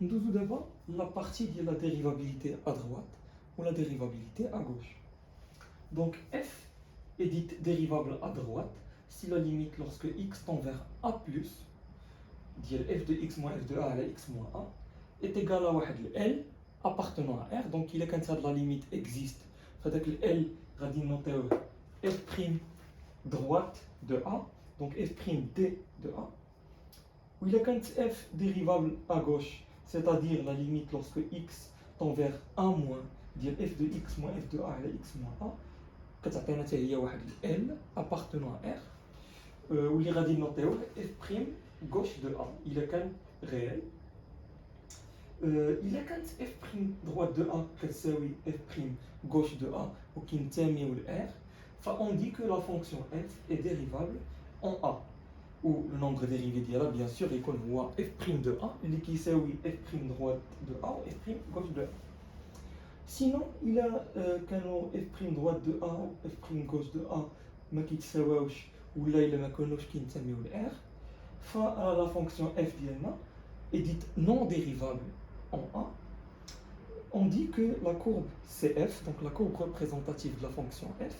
Nous avons d'abord la partie de la dérivabilité à droite ou la dérivabilité à gauche. Donc f est dite dérivable à droite si la limite lorsque x tend vers a plus, dire f de x moins f de a à x moins a, est égale à L appartenant à R. Donc il est comme ça de la limite existe. C'est-à-dire que L va noter f' droite de a, donc f' d de a. Ou il est quand f dérivable à gauche, c'est-à-dire la limite lorsque x tend vers 1 moins, dire f de x moins f de a à x moins a, كتعطينا حتى هي واحد L appartenant à R, واللي غادي نوطيوه f' gauche de a, il est quand réel. Il est quand f' droite de a كتساوي f' gauche de a وكينتميو ل R, فon dit que la fonction f est dérivable en a, où le nombre dérivé ديالها bien sûr يكون هو f' de a اللي كيساوي f' droite de a و f' gauche de a. Sinon, il a كانوا f' droite de a و f' gauche de a ما كيتساواوش ولا إلا ما كانوش كينتميو ل R, فلا fonction f ديالنا est dite non dérivable en a. On dit que la courbe CF, donc la courbe représentative de la fonction f,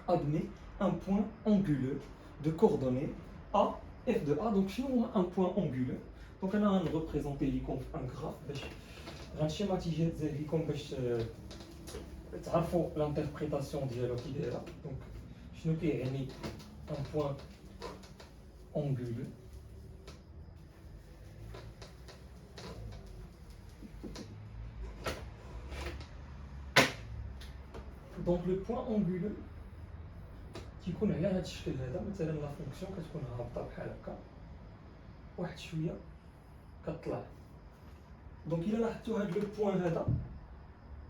admet un point anguleux de coordonnées a, f de a. Donc chez nous, un point anguleux. Donc on a représenté comme un graphe. On va schématiser comme تعرفوا l'interprétation ديالو كي دايره. Donc شنو كيعني un point anguleux. Donc le point anguleux تيكون على هذا الشكل هذا. مثلا لا فونكسيون كتكون هابطه بحال هكا واحد شويه كطلع. دونك الا لاحظتوا هذا لو بوين هذا،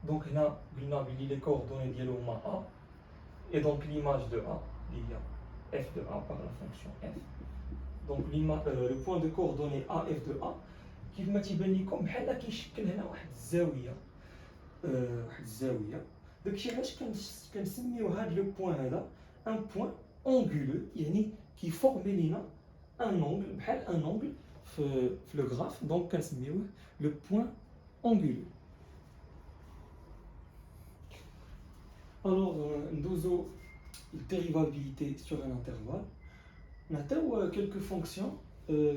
دونك هنا قلنا بلي لي كوردوني ديالو هما ا، اي دونك ليماج دو ا اللي هي اف دو ا باغ لا فونكسيون اف. دونك لو بوين دو كوردوني ا اف دو ا كيف ما تيبان لكم بحال كيشكل هنا واحد الزاويه، داكشي علاش كنسميو هذا لو بوين هذا ان بوين اونغولو، يعني كيفورمي لينا ان اونغل بحال ان اونغل في لو غراف. دونك كنسميوه لو بوين اونغولو. Alors, ندوزو dérivabilité sur un intervalle. نعطيو quelques fonctions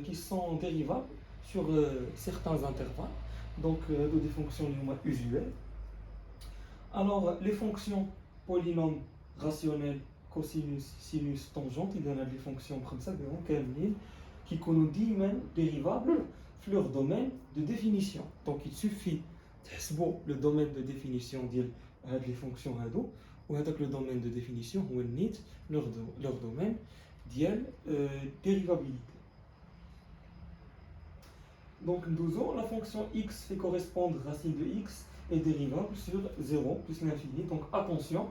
qui sont dérivables sur certains intervalles. Donc, des fonctions usuelles. Alors, les fonctions polynômes rationnels, cosinus, sinus, tangente, il y en a des fonctions comme ça, qui sont dérivables dans leur domaine de définition. Donc, il suffit de le domaine de définition des fonctions ou le domaine de définition ou leur domaine de dérivabilité. Donc, nous la fonction x fait correspondre racine de x est dérivable sur 0 plus l'infini. Donc attention,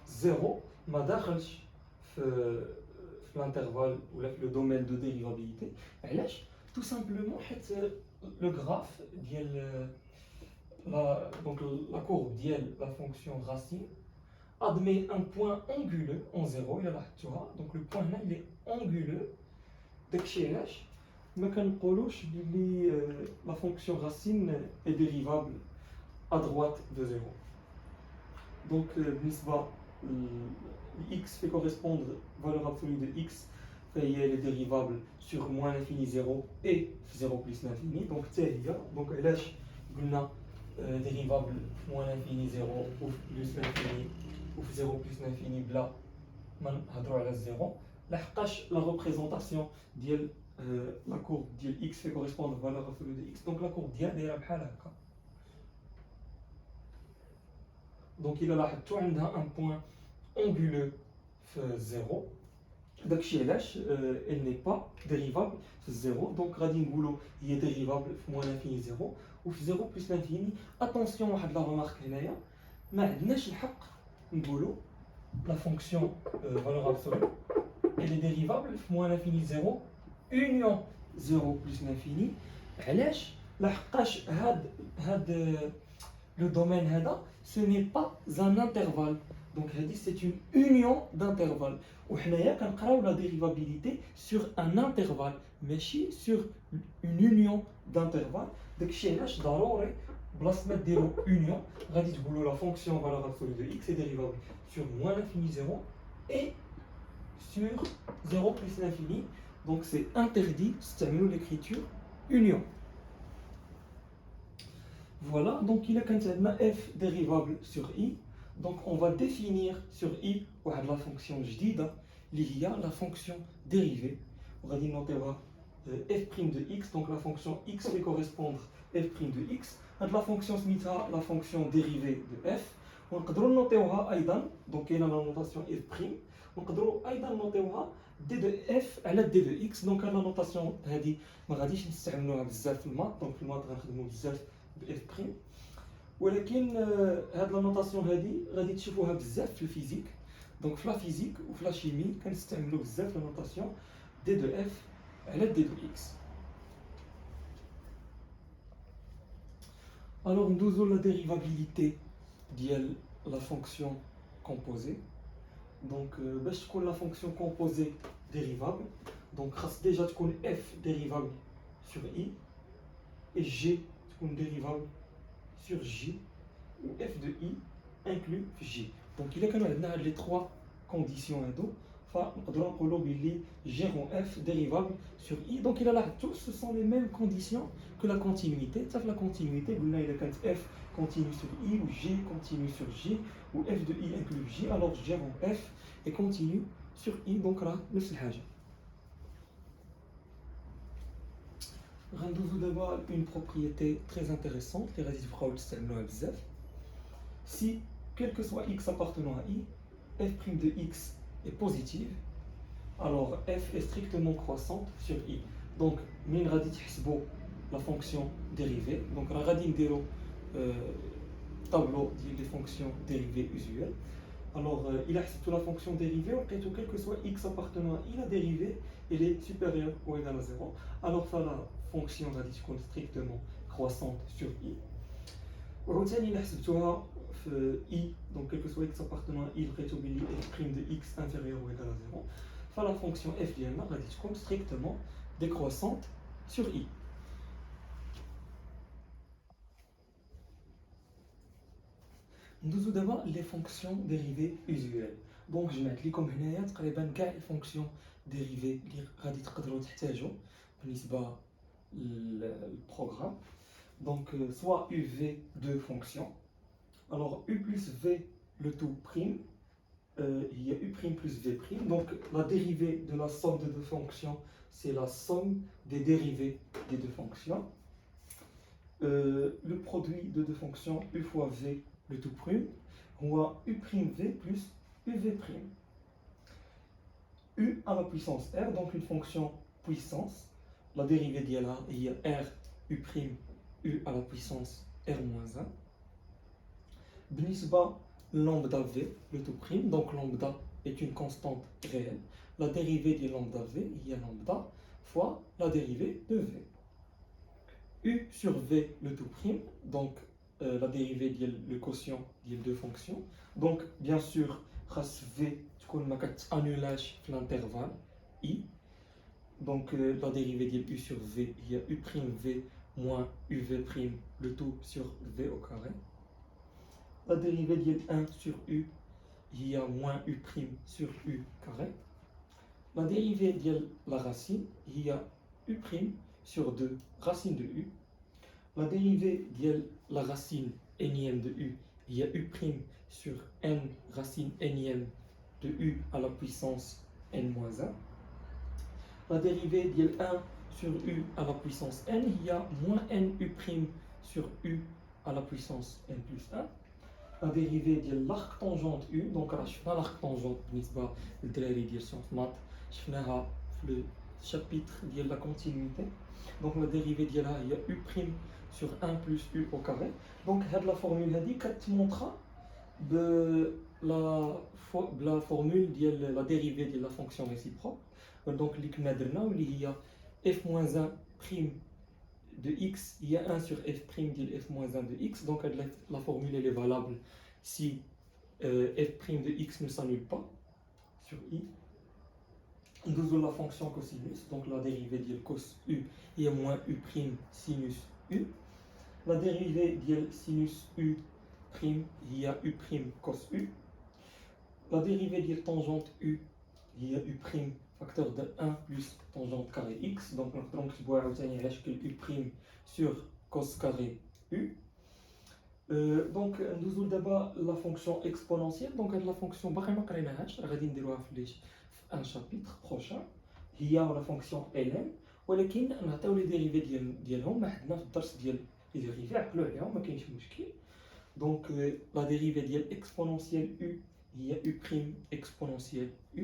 0 ما داخلش في l'intervalle ou le domaine de dérivabilité. علاش؟ Tout simplement حيت le graphe ديال donc la courbe ديال la fonction racine admet un point anguleux en 0 إلا لاحظتوها. Donc le point là il est anguleux. داكشي علاش ما كنقولوش بلي la fonction racine est dérivable à droite de 0. Donc, x fait correspondre valeur absolue de x, elle est dérivable sur moins l'infini 0 et 0 plus l'infini. Donc, donc علاش قلنا dérivable moins l'infini 0 ou plus l'infini ou 0 plus l'infini بلا ما نهضروا على 0 لحقاش la représentation ديال la courbe ديال x fait correspondre valeur absolue de x. Donc la courbe دايره بحال هكا. Donc il a là un point anguleux 0. Donc elle n'est pas dérivable 0. Donc radingulo il est dérivable moins l'infini 0 ou 0 plus l'infini. Attention à la remarque هنايا ما عندناش الحق نقولوا la fonction valeur absolue elle est dérivable moins l'infini 0 union 0 plus l'infini. علاش؟ لحقاش هاد le domaine هذا ce n'est pas un intervalle. Donc c'est une union d'intervalles. وحنايا كنقراو la dérivabilité sur un intervalle. ماشي sur une union d'intervalle. داكشي علاش ضروري بلاصه ما ديروا union غادي تقولوا la fonction valeur absolue de x est dérivable sur moins l'infini 0 et sur 0 plus l'infini. Donc c'est interdit تستعملوا l'écriture union. Voilà, donc il a quand même f dérivable sur i. Donc on va définir sur i la fonction جديدة اللي هي la fonction dérivée. On va noter f' de x, donc la fonction x va correspondre f' de x. La fonction سميتها la fonction dérivée de f. ونقدروا نوطيوها ايضا دونك كاينه لا نوتاسيون f'. ونقدروا ايضا نوطيوها دي دو اف على دي دو اكس. دونك هاد لا نوتاسيون هادي ما غاديش نستعملوها بزاف في المات، دونك في المات غنخدموا بزاف باف بريم، ولكن هاد لا نوتاسيون هادي غادي تشوفوها بزاف في الفيزيك. دونك في لا فيزيك وفي لا شيمي كنستعملوا بزاف لا نوتاسيون دي دو اف على دي دو اكس. Alors ندوزو لا ديريفابيليتي ديال لا فونكسيون كومبوزي. Donc, باش تكون la fonction composée dérivable, donc خاص déjà تكون f dérivable sur i et g تكون dérivable sur j ou f de i inclus j. Donc il y a quand même les trois conditions هادو فنقدروا نقولوا بلي g rond f dérivable sur i. Donc il a là tous ce sont les mêmes conditions que la continuité. Ça fait la continuité قلنا إذا كانت f continue sur i ou g continue sur j ou f de i inclus j, alors g rond f et continue sur i. Donc là نفس الحاجة. غندوزو دابا une propriété très intéressante اللي غادي تبقاو تستعملوها بزاف. Si quel que soit x appartenant à i, f' de x est positive, alors f est strictement croissante sur i. Donc من غادي تحسبوا la fonction dérivée, donc راه غادي نديرو tableau des fonctions dérivées usuelles. Alors il a accepté la fonction dérivée, ou quel que soit x appartenant à i, la dérivée elle est supérieure ou égale à 0. Alors la fonction va être strictement croissante sur i. وعاوتاني إلا حسبتوها في i, donc quel que soit x appartenant à i, لقيتو بلي f' de x inférieur ou égal à 0, فلا fonction f ديالنا غادي تكون strictement décroissante sur i. ندوزو دابا لي فونكسيون ديريفي usuelles. دونك جمعت لكم هنايا تقريبا كاع لي فونكسيون ديريفي اللي غادي تقدروا تحتاجوا بالنسبه للبروغرام. Donc soit uv de fonction, alors u plus v le tout prime, il y a u prime plus v prime. Donc la dérivée de la somme de deux fonctions, c'est la somme des dérivées des deux fonctions. Le produit de deux fonctions, u fois v le tout prime, on voit u prime v plus uv prime. U à la puissance r, donc une fonction puissance, la dérivée d'il y a r u prime u à la puissance r-1. Bnisba lambda v le tout prime, donc lambda est une constante réelle. La dérivée de lambda v, il y a lambda fois la dérivée de v. U sur v le tout prime, donc la dérivée de le quotient des deux fonctions. Donc bien sûr, ras v annulage l'intervalle i. Donc la dérivée de u sur v, il y a u prime v moins uv prime le tout sur v au carré. La dérivée de 1 sur u, il y a moins u prime sur u carré. La dérivée de la racine, il y a u prime sur 2 racine de u. La dérivée de la racine énième de u, il y a u prime sur n racine énième de u à la puissance n-1. La dérivée de 1 sur u à la puissance n, il y a moins n u prime sur u à la puissance n plus 1. La dérivée de l'arc tangente u, donc je fais l'arc tangente بالنسبة للدراري ديال sciences maths, شفناها في le chapitre de la continuité. Donc la dérivée ديالها il y a u prime sur 1 plus u au carré. Donc la formule هذه كتمونطرا la formule de la dérivée de la fonction réciproque. Donc اللي كنا درنا واللي هي f-1 prime de x, il y a 1 sur f prime de f-1 de x. Donc la formule elle est valable si f prime de x ne s'annule pas sur i. ندوزو la fonction cosinus, donc la dérivée ديال cos u هي moins u prime sinus u. La dérivée ديال sinus u prime هي u prime cos u. La dérivée ديال tangente u هي u prime facteur de 1 plus tangente carré x. Donc نقدروا نكتبوها عاوتاني على شكل u prime sur cos carré u. Donc ندوزو دابا la fonction exponentielle. Donc هاد la fonction باقي ما قريناهاش، غادي نديروها في un chapitre prochain. هي la fonction ln، ولكن نعطيو لي ديريفي ديالهم ما حدنا في الدرس ديال لي ديريفي، عقلوا عليهم ما كاينش مشكل. دونك لا ديريفي ديال اكسبونونسيال u هي u prime exponentielle u.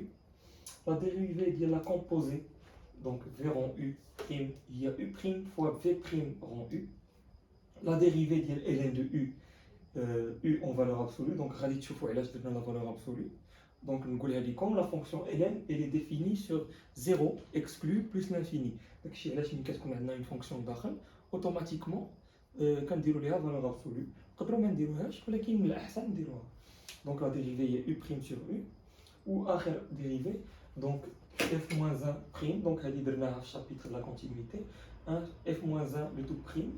La dérivée de la composée, donc v rond u prime, il y a u prime fois v prime rond u. La dérivée de ln de u, u en valeur absolue, donc غادي تشوفوا علاش درنا la valeur absolue. Donc نقولها لكم la fonction ln elle est définie sur 0 exclu plus l'infini. داكشي علاش ملي كتكون عندنا une fonction داخل automatiquement كنديروا ليها valeur absolue. نقدروا ما نديروهاش ولكن من الاحسن نديروها. Donc la dérivée est u prime sur u. Ou آخر dérivée, donc f moins 1 prime, donc هذه درناها في chapitre de la continuité. 1 f moins 1 le tout prime,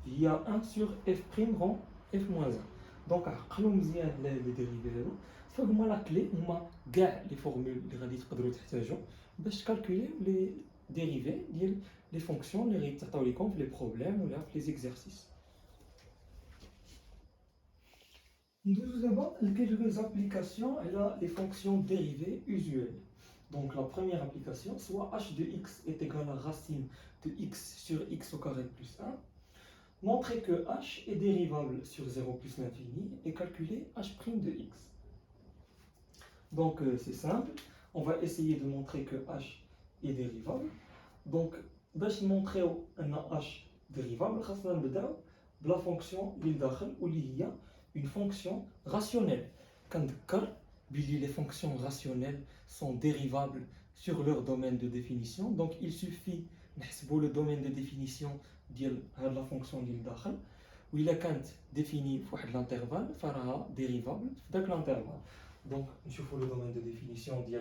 il y a 1 sur f prime rond f moins 1. Donc عقلوا مزيان les dérivés هادو، فهما لا كلي هما كاع لي فورمول اللي غادي تقدروا تحتاجوا باش تكالكوليو لي ديريفي ديال لي فونكسيون اللي غيتعطيو لكم في لي بروبليم ولا في لي زيكزارسيس. Nous avons quelques applications et là les fonctions dérivées usuelles. Donc la première application, soit h de x est égal à racine de x sur x au carré plus 1. Montrer que h est dérivable sur 0 plus l'infini et calculer h' de x. Donc c'est simple, on va essayer de montrer que h est dérivable. Donc باش نمونطريو ان h dérivable, خاصنا نبداو بلا فونكسيون اللي لداخل واللي هي une fonction rationnelle. Les fonctions rationnelles sont dérivables sur leur domaine de définition. Donc il suffit de le domaine de définition de la fonction où il est défini pour l'intervalle, fera dérivable de l'intervalle. Donc je fais le domaine de définition de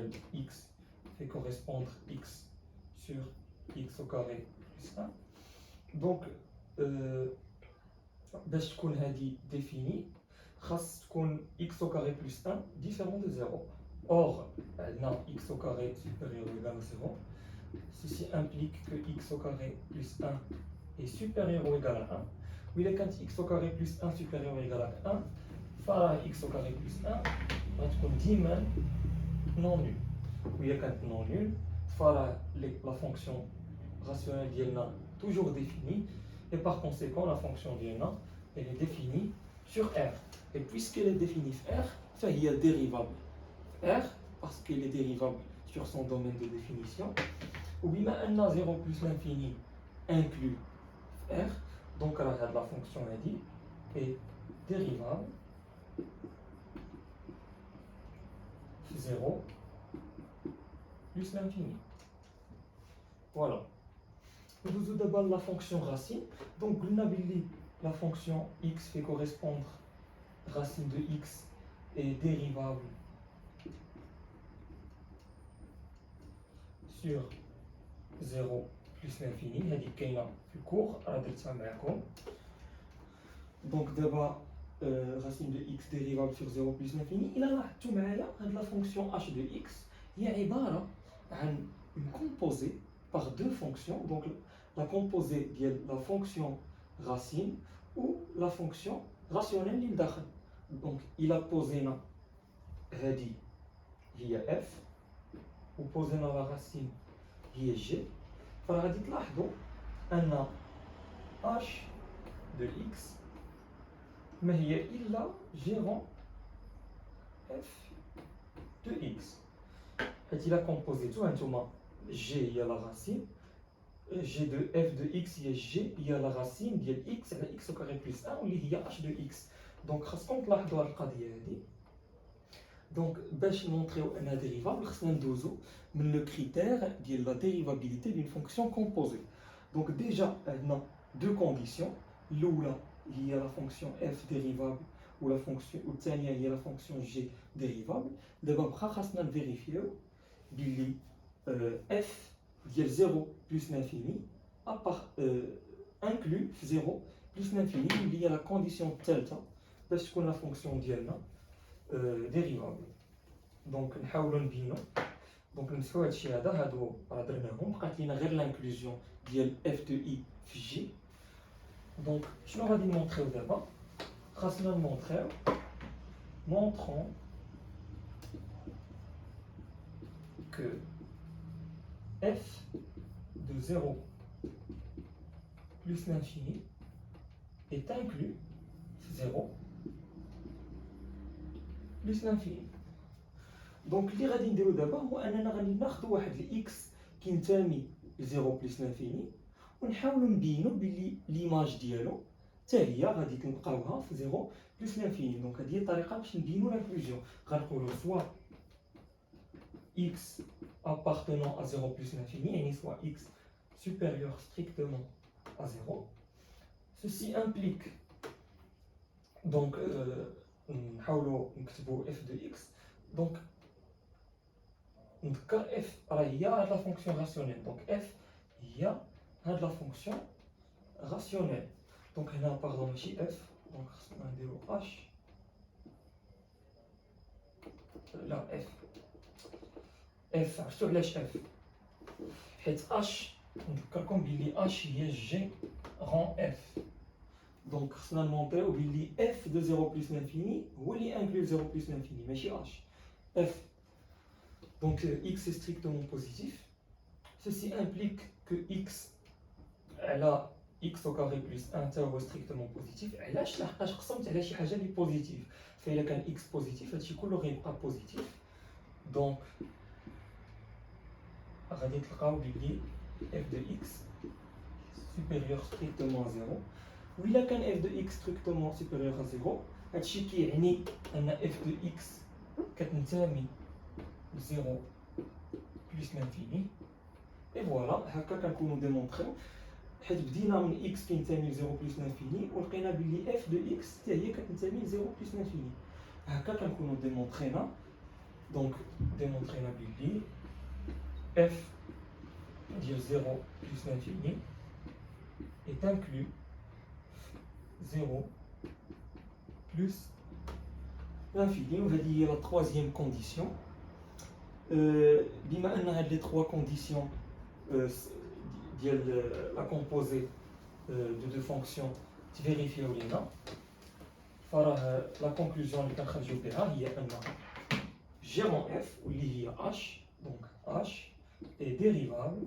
x fait correspondre x sur x au carré plus 1. Donc باش تكون هذه définie خاص تكون x au carré plus 1 différent de 0. Or, non, x au carré supérieur ou égal à 0. Ceci implique que x au carré plus 1 est supérieur ou égal à 1. Oui, quand x au carré plus 1 supérieur ou égal à 1, فراح x au carré plus 1 غتكون ديما non nul. Oui, quand non nul, فراح la fonction rationnelle ديالنا toujours définie. Et par conséquent, la fonction d'N, elle est définie sur R. Et puisqu'elle est définie sur R, il y a dérivable R, parce qu'elle est dérivable sur son domaine de définition. Ou bien N a 0 plus l'infini inclus R, donc la fonction est dérivable 0 plus l'infini. Voilà. Nous avons d'abord la fonction racine. Donc, la fonction x fait correspondre racine de x est dérivable sur 0 plus l'infini. Il y a dit qu'il y a plus court. Donc, d'abord, racine de x dérivable sur 0 plus l'infini. Il y a la fonction h de x. Il y a une composée par deux fonctions. Donc, la composée de la fonction racine ou la fonction rationnelle l'indakhl. Donc il a posé na hadi هي f ou posé na la racine هي g. فغادي تلاحظوا ان h de x ما هي الا gérant f de x. حيت il a composé tout انتوما g هي la racine g de f de x هي g هي la racine ديال x على x au carré plus 1 واللي هي h de x. دونك خاصكم تلاحظوا هاد القضيه هادي. دونك باش نمونطريو انها ديريفابل خصنا ندوزو من لو كريتير ديال لا ديريفابيليتي دون فونكسيون كومبوزي. دونك ديجا عندنا دو كونديسيون، الاولى هي لا فونكسيون f ديريفابل ولا فونكسيون والثانيه هي لا فونكسيون g ديريفابل. دابا بقى خاصنا نفيريفيو بلي f de 0 plus l'infini à part inclus 0 plus l'infini il y a la condition delta parce qu'on a la fonction ديالنا dérivable. Donc نحاولوا نبينوا دونك نمسحوا هادشي هادو راه درناهم بقات لينا غير لانكلوزيون ديال اف دو اي في جي. دونك شنو غادي نمونطريو دابا؟ خاصنا نمونطريو montrons que f de 0 plus l'infini est inclus 0 plus l'infini. Donc اللي غادي نديرو دابا هو اننا غادي ناخذ واحد الاكس كينتمي ل 0 بلس لانفيني ونحاولوا نبينوا بلي ليماج ديالو حتى هي غادي تلقاوها في 0 بلس لانفيني. دونك هذه هي الطريقه باش نبينوا لانكلوزيون. غنقولوا سوا x appartenant à 0 plus l'infini يعني soit x supérieur strictement à 0. Ceci implique donc نحاولوا نكتبوا f de x. Donc نذكر f راه هي هاد لا فونكسيون راسيونيل. دونك f هي هاد لا فونكسيون راسيونيل. دونك هنا باردون ماشي f دونك خصنا نديرو h لا f عرفتو علاش f حيت h نذكركم بلي h هي g rang f. دونك خصنا نمونطيو بلي f de 0 plus l'infini هو اللي inclut 0 plus l'infini ماشي h. f donc x est strictement positif. Ceci implique que x على x au carré plus 1 تا هو strictement positif. علاش؟ لحقاش قسمت على شي حاجه اللي بوزيتيف. فإلا كان x بوزيتيف هادشي كله غيبقى بوزيتيف. دونك غادي تلقاو بلي f de x supérieur strictement à 0. وإلا كان f de x strictement supérieur à 0 هادشي كيعني أن f de x كتنتمي ل 0 plus l'infini. Et voilà هكا كنكونوا ديمونطريو حيت بدينا من x كينتمي ل 0 plus l'infini ولقينا بلي f de x حتى هي كتنتمي ل 0 plus l'infini. هكا كنكونوا ديمونطرينا. دونك ديمونطرينا بلي f ديال 0 plus l'infini est inclus 0 plus l'infini. وهذه هي la troisième condition. بما ان هاد لي 3 كونديسيون ديال لا كومبوزي دو دو فونكسيون تفيريفيو لينا فراه لا كونكلوزيون اللي كنخرجوا بها هي ان g en f واللي هي h donc h est dérivable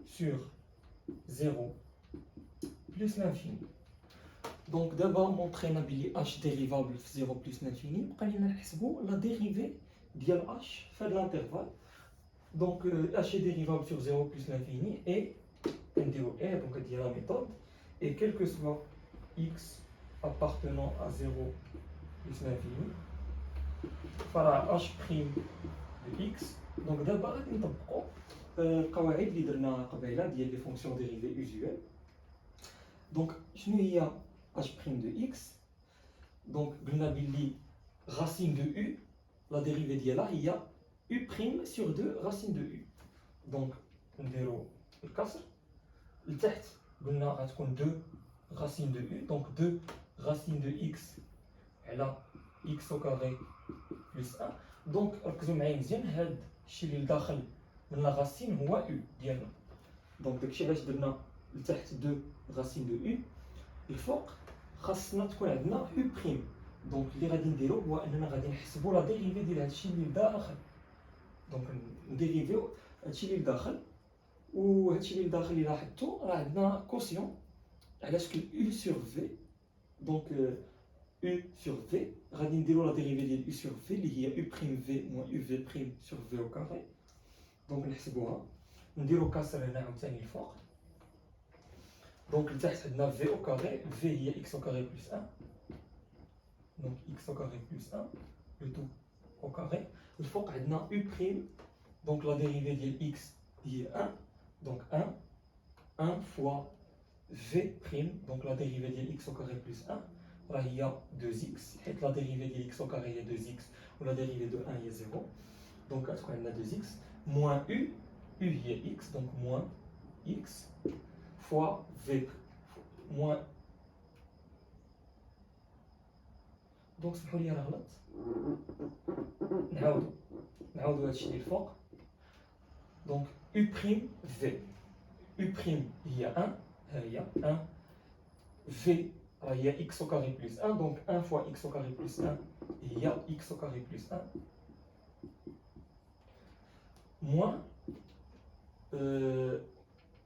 sur 0 plus l'infini. Donc d'abord montrينا بلي h dérivable في 0 plus l'infini بقى لينا نحسبوا la dérivée ديال h في هاد l'intervalle. Donc h est dérivable sur 0 plus l'infini et نديرو et donc هادي هي la méthode et quel que soit x appartenant à 0 plus l'infini فراه h prime de x. donc دابا غادي نطبقوا القواعد اللي درنا قبيله ديال لي فونكسيون ديريفي usuel. donc شنو هي h prime de x. donc قلنا بلي racine de u la dérivée ديالها هي u prime sur 2 racine de u. donc نديرو الكسر لتحت قلنا غتكون 2 racine de u donc 2 racine de x على x au carré plus 1. donc ركزوا معايا مزيان هاد الشيء اللي داخل من لا racine هو u ديالنا. donc داكشي علاش درنا لتحت 2 racine de u. الفوق خاصنا تكون عندنا u prime. دونك اللي غادي نديرو هو اننا غادي نحسبوا لا ديريفي ديال هادشي اللي داخل. دونك نديريفيو هادشي اللي داخل وهادشي اللي داخل اللي لاحظتو راه عندنا كوسيون علاش كو u sur v. دونك u sur v غادي نديرو لا ديريفي ديال u sur v اللي هي u prime v moins uv prime sur v au carré. دونك نحسبوها نديرو كسر هنا عاوتاني الفوق. donc لتحت عندنا v au carré v هي x au carré plus 1 donc x au carré plus 1 le tout au carré. الفوق عندنا u prime donc la dérivée ديال x هي 1 donc 1 fois v prime donc la dérivée ديال x au carré plus 1 il y a 2x, et la dérivée de x au carré est 2x, ou la dérivée de 1 est 0. Donc, on a 2x, moins u, u est x, donc moins x, fois v, moins. Donc, c'est pour lire la غلط. نعاودو هادشي اللي الفوق. Donc, u prime v. U prime, il y a 1, il y a 1. V, il y a x au carré plus 1, donc 1 fois x au carré plus 1, il y a x au carré plus 1. Moins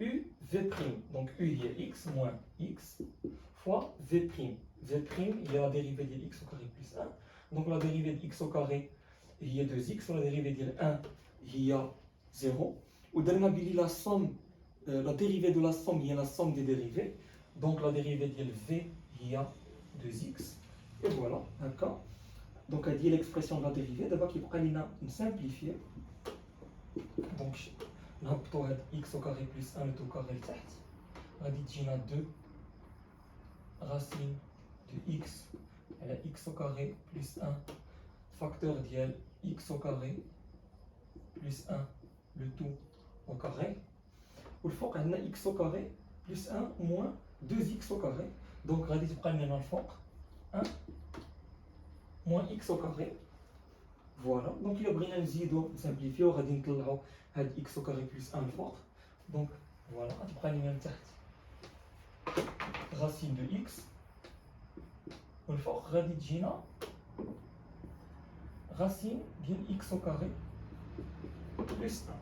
u v prime, donc u il y a x moins x fois v prime. V prime, il y a la dérivée de x au carré plus 1, donc la dérivée de x au carré, il y a 2x, la dérivée de 1, il y a 0. Ou dans la somme, la dérivée de la somme, il y a la somme des dérivées, donc la dérivée de v, il y a 2x, et voilà, d'accord. Donc, elle dit l'expression de la dérivée, d'abord qu'il faut simplifier. Donc, نهبطوا هاد x au carré plus 1 le tout carré لتحت غادي تجينا 2 racine de x على x au carré plus 1 facteur ديال x au carré plus 1 le tout au carré والفوق عندنا x au carré plus 1 moins 2x au carré donc غادي تبقى لنا الفوق 1 moins x au carré. Voilà, donc il y a bien un zido simplifié, on va dire que x au carré plus 1 الفوق. Donc voilà, on prend les mêmes تحت racine de x والفوق غادي تجينا racine ديال x au carré plus 1.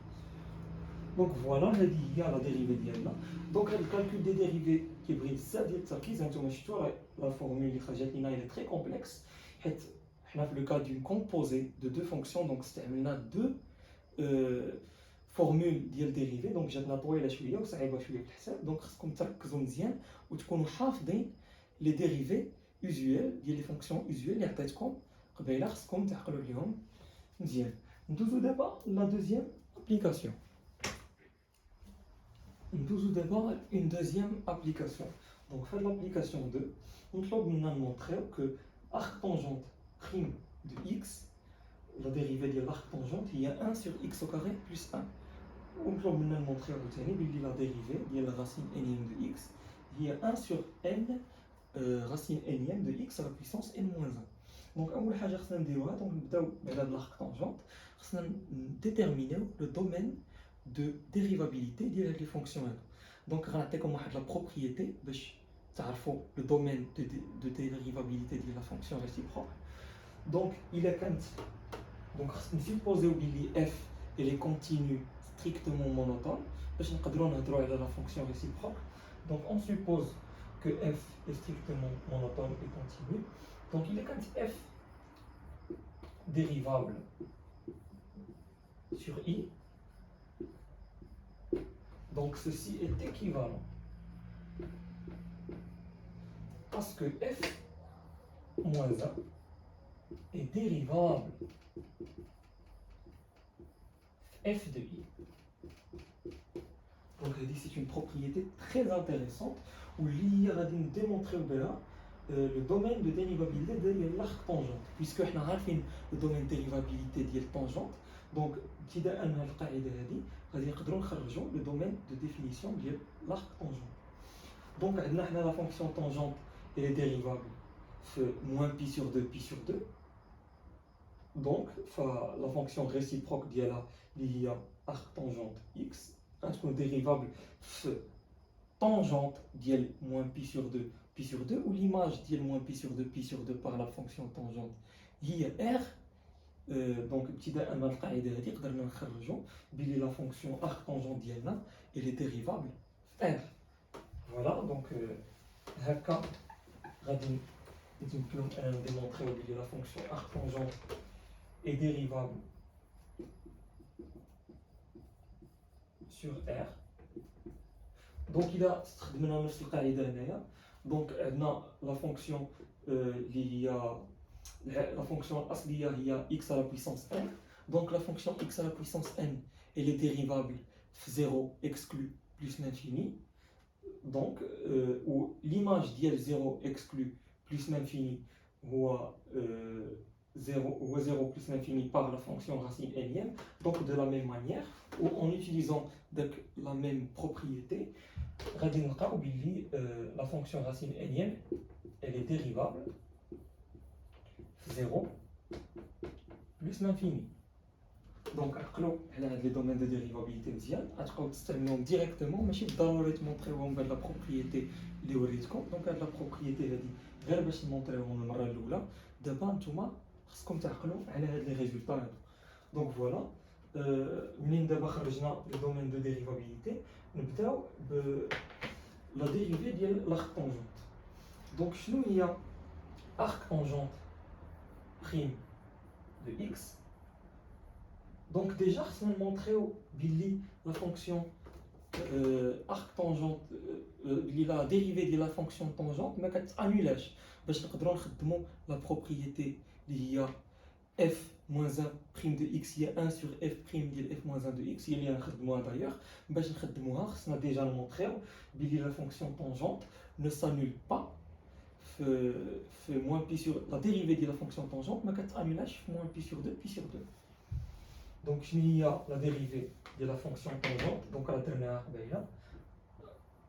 Donc voilà, il y a la dérivée ديالنا. Donc le calcul des dérivées qui brille ça ديال التركيز هانتوما شفتوا la formule اللي خرجت لنا elle est très complexe حيت حنا في le cas d'une composée de deux fonctions donc استعملنا deux فورمول ديال ديريفي دونك جاتنا طويله شويه وصعيبه شويه في الحساب دونك خصكم تركزوا مزيان وتكونوا حافظين لي ديريفي يوزويل ديال لي فونكسيون يوزويل اللي عطيتكم قبيله خصكم تعقلوا عليهم مزيان. ندوزو دابا لا دوزيام ابليكاسيون. ندوزو دابا une deuxième application. Donc faire l'application 2 نطلب منا نمونطريو que arc tangente prime de x, la dérivée de l'arc tangente, il y a 1 sur x au carré plus 1. On peut montrer la dérivée de la racine n de x, il y a 1 sur n racine n de x à la puissance n-1. Donc, on va l'arc tangente, on va déterminer le domaine de dérivabilité des fonctions. Donc, on va la propriété, le domaine de dérivabilité de la fonction réciproque. Donc, il est quand donc supposé que f elle est continue strictement monotone باش نقدروا نهضروا على la fonction réciproque. Donc on suppose que f est strictement monotone et continue. Donc il est quand f dérivable sur i, donc ceci est équivalent à ce que f moins 1 est dérivable f de i. Donc c'est une propriété très intéressante où l'IA va démontrer le domaine de dérivabilité de l'arc tangente, puisque nous avons le domaine de dérivabilité de la tangente. Donc le domaine de définition de l'arc tangente. Donc la fonction tangente elle est dérivable de moins pi sur 2 pi sur 2. Donc la fonction réciproque de l'IA arc tangente x est dérivable de tangente de moins pi sur 2 ou l'image de moins pi sur 2 par la fonction tangente IR. Donc petit a la fonction arc tangente elle est dérivable R. Voilà, donc هكا غادي يمكن أن démontrer que la fonction arc tangente est dérivable sur R. Donc il a donc la fonction la fonction asliya il y a x à la puissance n. Donc la fonction x à la puissance n elle est dérivable 0 exclu plus l'infini. Donc où l'image d'IL 0 exclu plus l'infini ou 0 plus l'infini par la fonction racine énième. Donc de la même manière, ou en utilisant donc, la même propriété, la fonction racine énième, elle est dérivable 0 plus l'infini. Donc, les domaines de dérivabilité, directement, mais je vais montrer la propriété de donc la propriété غير باش نمونطريوهم المره الاولى دابا نتوما خصكم تعقلوا على هاد لي ريزولطا. دونك فوالا منين دابا خرجنا لي دومين دو ديريفابيليتي نبداو ب لا ديريفي ديال لاخ طونجونت. دونك شنو هي arc tangente prime de x. Donc déjà, si on montrer Billy la fonction arc tangente, la dérivée de la fonction tangente, mais quand annulage, parce que nous la propriété il y a f moins 1 prime de x, il y a 1 sur f prime de f moins 1 de x, il y a un d'ailleurs, parce que nous on a déjà montré Billy la fonction tangente ne s'annule pas. Fait moins pi sur la dérivée de la fonction tangente, mais quand annulage moins pi sur 2 pi sur 2. Donc il y a la dérivée de la fonction tangente, donc à la dernière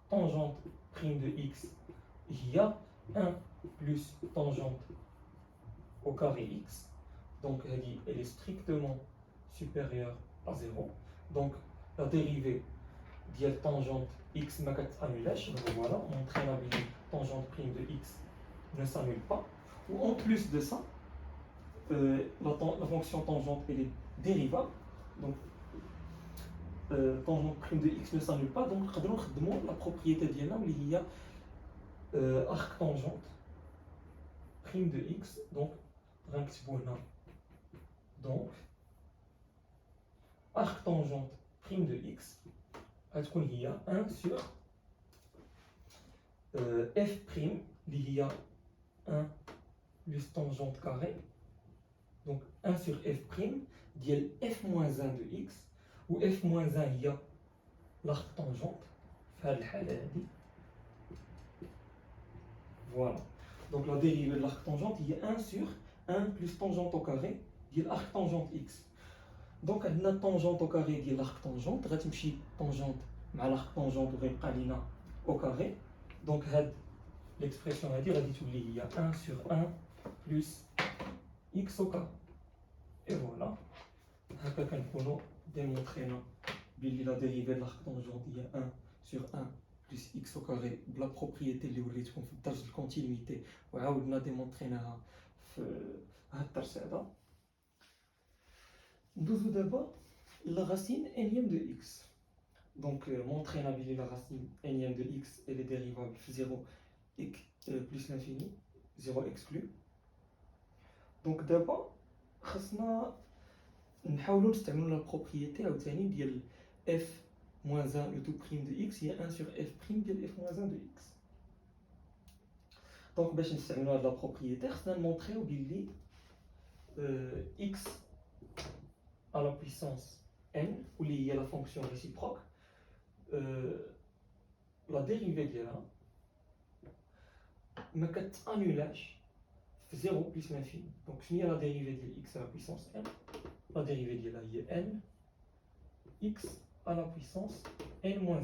tangente prime de x, il y a 1 plus tangente au carré x, donc elle est strictement supérieure à 0. Donc la dérivée de la tangente x mais quand annulage, donc voilà, on montre la tangente prime de x ne s'annule pas. Ou en plus de ça, la fonction tangente elle est dérivable. Donc, tangente prime de x ne s'annule pas. Donc, la propriété de là où il y a arc tangente prime de x. Donc, arc tangente prime de x. Il y a 1 sur f prime. Il y a 1 plus tangente carré. Donc 1 sur f prime, dial f moins 1 de x, où f moins 1 il y a l'arc tangente, voilà. Donc la dérivée de l'arc tangente, il y a 1 sur 1 plus tangente au carré, dial arc tangente x. Donc la tangente au carré dial l'arc tangente, غتمشي tangente مع l'arc tangente au carré. Donc l'expression va dire il y a 1 sur 1 plus x au carré. Et voilà, on démontrer la dérivée de l'arc tangente, il y a 1 sur 1 plus x au carré, la propriété de la continuité, on a démontré d'abord la racine énième de x. Donc, montrer la racine énième de x et les dérivables 0 plus l'infini, 0 exclu. Donc, d'abord, خاصنا نحاولوا نستعملوا la propriété عاوتاني ديال f moins 1 le tout prime de x, il y a 1 sur f prime ديال f moins 1 de x. Donc باش نستعملوا هاد la propriété خاصنا نمونطريو بلي x à la puissance n où il y a la fonction réciproque, la dérivée ديالها ما كتانولاش 0 plus l'infini. Donc, je la dérivée de x à la puissance n. La dérivée de la n, x à la puissance n moins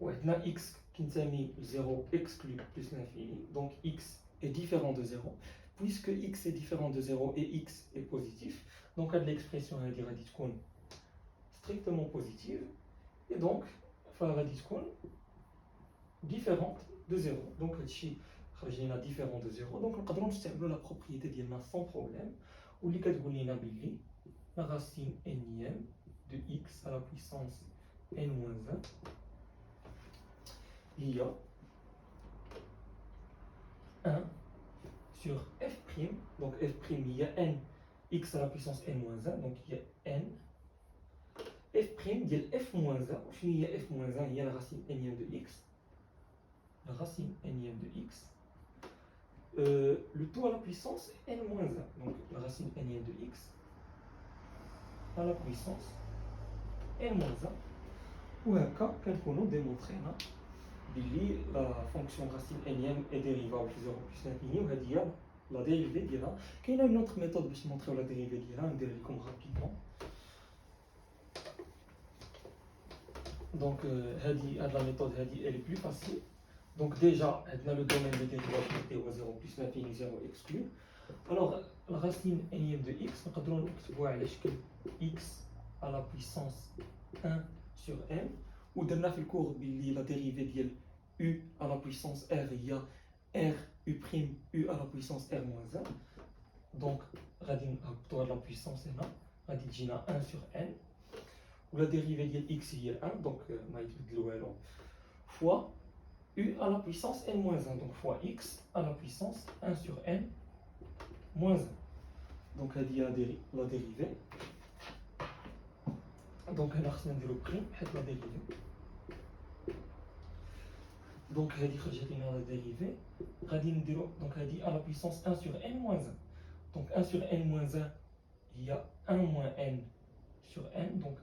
1. Ouais, on a x qui nous a mis 0 exclu plus l'infini. Donc, x est différent de 0. Puisque x est différent de 0 et x est positif, donc l'expression est strictement positive. Et donc, il différente de 0. Donc, خرجنا différent de 0, donc نقدروا نستعملوا la propriété ديالنا sans problème واللي كتقول لنا بلي la racine énième de x à la puissance n-1 il y a 1 sur f prime, donc f prime il y a n x à la puissance n-1, donc il y a n f prime ديال f-1, وشنو هي f-1 هي la racine énième de x, la racine énième de x. Le tout à la puissance n-1, donc la racine énième de x à la puissance n-1. وهكا كنكونوا démontré la fonction racine énième est dérivable de 0 plus l'infini, ou la dérivée ديالها. كاينه une autre méthode باش نمونطريو la dérivée ديالها, ندير لكم rapidement. Donc la méthode elle est plus facile. Donc déjà on a le domaine de dérivabilité au 0 plus l'infini 0 exclu. Alors la racine énième de x نقدروا نكتبوها على شكل x à la puissance 1 sur n, ودرنا في الكور باللي la dérivée ديال u à la puissance r هي r u prime u à la puissance r moins 1. Donc غادي نهبطوا la puissance هنا, غادي تجينا 1 sur n, ou la dérivée de x est 1, donc ما يتبدل والو, fois u à la puissance n moins 1, donc fois x à la puissance 1 sur n moins 1. Donc هذه la dérivée. Donc هنا خصنا نديرو prime حيت la dérivée. Donc هذه خرجت لنا la dérivée. غادي نديرو donc هذه à la puissance 1 sur n moins 1. Donc 1 sur n moins 1 il y a 1 moins n sur n, donc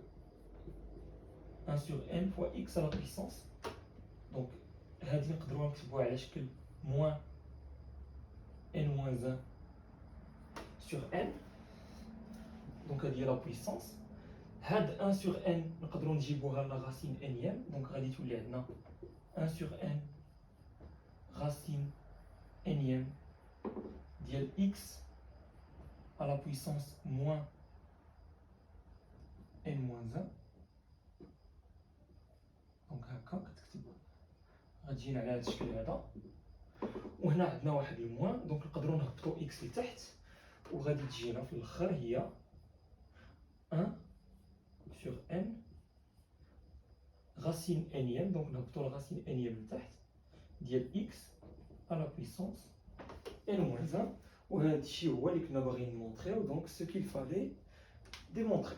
1 sur n fois x à la puissance. Donc هذه نقدروا نكتبوها على شكل moins n moins 1 sur n. Donc هذه la puissance. هاد 1 sur n نقدروا نجيبوها la racine énième, donc غادي تولي عندنا 1 sur n racine énième ديال x à la puissance moins n moins 1. دونك هكا كتكتب غتجينا على هذا الشكل هذا, وهنا عندنا واحد الموان, دونك نقدروا نهبطوا x لتحت, وغادي تجينا في الاخر هي 1 sur n racine énième, donc نهبطوا la racine énième لتحت ديال x à la puissance n moins 1. وهذا الشيء هو اللي كنا باغيين نمونطريو, donc ce qu'il fallait démontrer.